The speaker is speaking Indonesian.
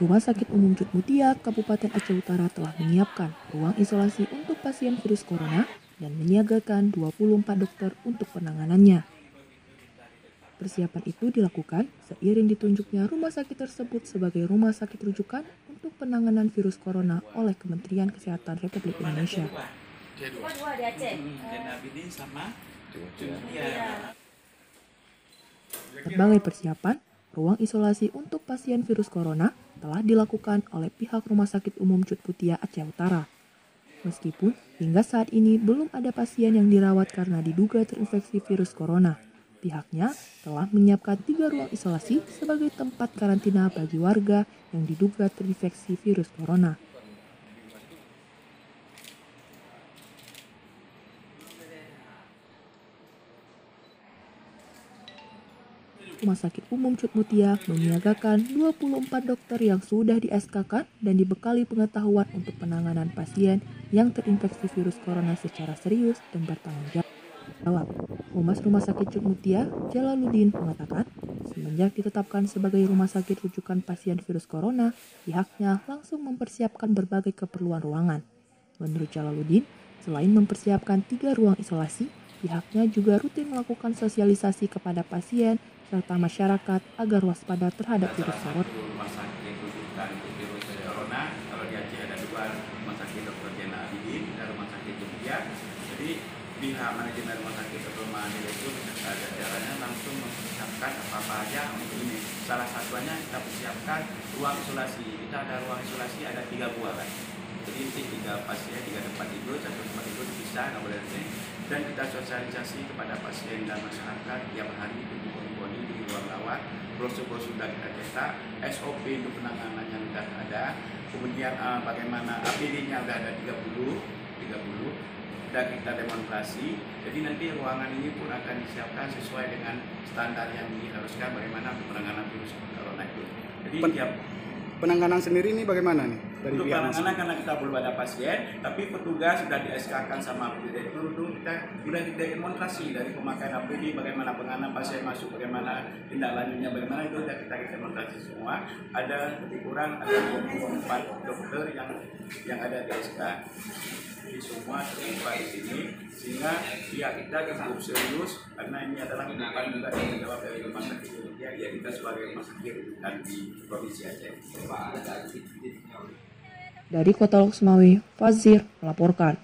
Rumah Sakit Umum Cut Mutia, Kabupaten Aceh Utara telah menyiapkan ruang isolasi untuk pasien virus corona dan menyiagakan 24 dokter untuk penanganannya. Persiapan itu dilakukan seiring ditunjuknya rumah sakit tersebut sebagai rumah sakit rujukan untuk penanganan virus corona oleh Kementerian Kesehatan Republik Indonesia. Berbagai persiapan, ruang isolasi untuk pasien virus corona telah dilakukan oleh pihak Rumah Sakit Umum Cut Mutia Aceh Utara. Meskipun hingga saat ini belum ada pasien yang dirawat karena diduga terinfeksi virus corona, pihaknya telah menyiapkan 3 ruang isolasi sebagai tempat karantina bagi warga yang diduga terinfeksi virus corona. Rumah Sakit Umum Cut Mutia menyiagakan 24 dokter yang sudah di-SK-kan dan dibekali pengetahuan untuk penanganan pasien yang terinfeksi virus corona secara serius dan bertanggung jawab. Humas Rumah Sakit Cut Mutia, Jalaluddin, mengatakan, semenjak ditetapkan sebagai rumah sakit rujukan pasien virus corona, pihaknya langsung mempersiapkan berbagai keperluan ruangan. Menurut Jalaluddin, selain mempersiapkan 3 ruang isolasi, pihaknya juga rutin melakukan sosialisasi kepada pasien serta masyarakat agar waspada terhadap virus corona. Rumah sakit rujukan virus corona, kalau di Aceh ada 2, Rumah Sakit Dr. Zainal Abidin dan Rumah Sakit Jogja. Jadi pihak manajemen rumah sakit sebelum direktur beserta jajarannya langsung mempersiapkan apa-apa aja untuk ini. Salah satunya kita persiapkan ruang isolasi. Kita ada ruang isolasi ada 3 buah kan. Jadi 3 pasien, 3 tempat tidur, 1 tempat tidur dipisah, nggak boleh ini. Dan kita sosialisasi kepada pasien dan masyarakat tiap hari itu di ruang rawat. Brosur sudah kita cetak, SOP untuk penanganannya sudah ada. Kemudian bagaimana APD-nya sudah ada 30, dan kita demonstrasi. Jadi nanti ruangan ini pun akan disiapkan sesuai dengan standar yang diharuskan bagaimana penanganan virus corona itu. Jadi penanganan sendiri ini bagaimana nih? Dari untuk penanganan karena kita belum ada pasien, tapi petugas sudah di-SK-kan sama direktur itu kita sudah demonstrasi dari pemakaian APD, bagaimana penanganan pasien masuk, bagaimana tindak lanjutnya, bagaimana itu sudah kita demonstrasi semua. Ada lebih kurang ada 24 dokter yang ada di SK. Jadi semua terlibat di sini, sehingga pihak kita cukup serius karena ini adalah bukan juga yang menjawab dari rumah sakit Indonesia, ya kita sebagai rumah sakit rujukan di Provinsi Aceh. Dari Kota Loksmawe, Fazir melaporkan.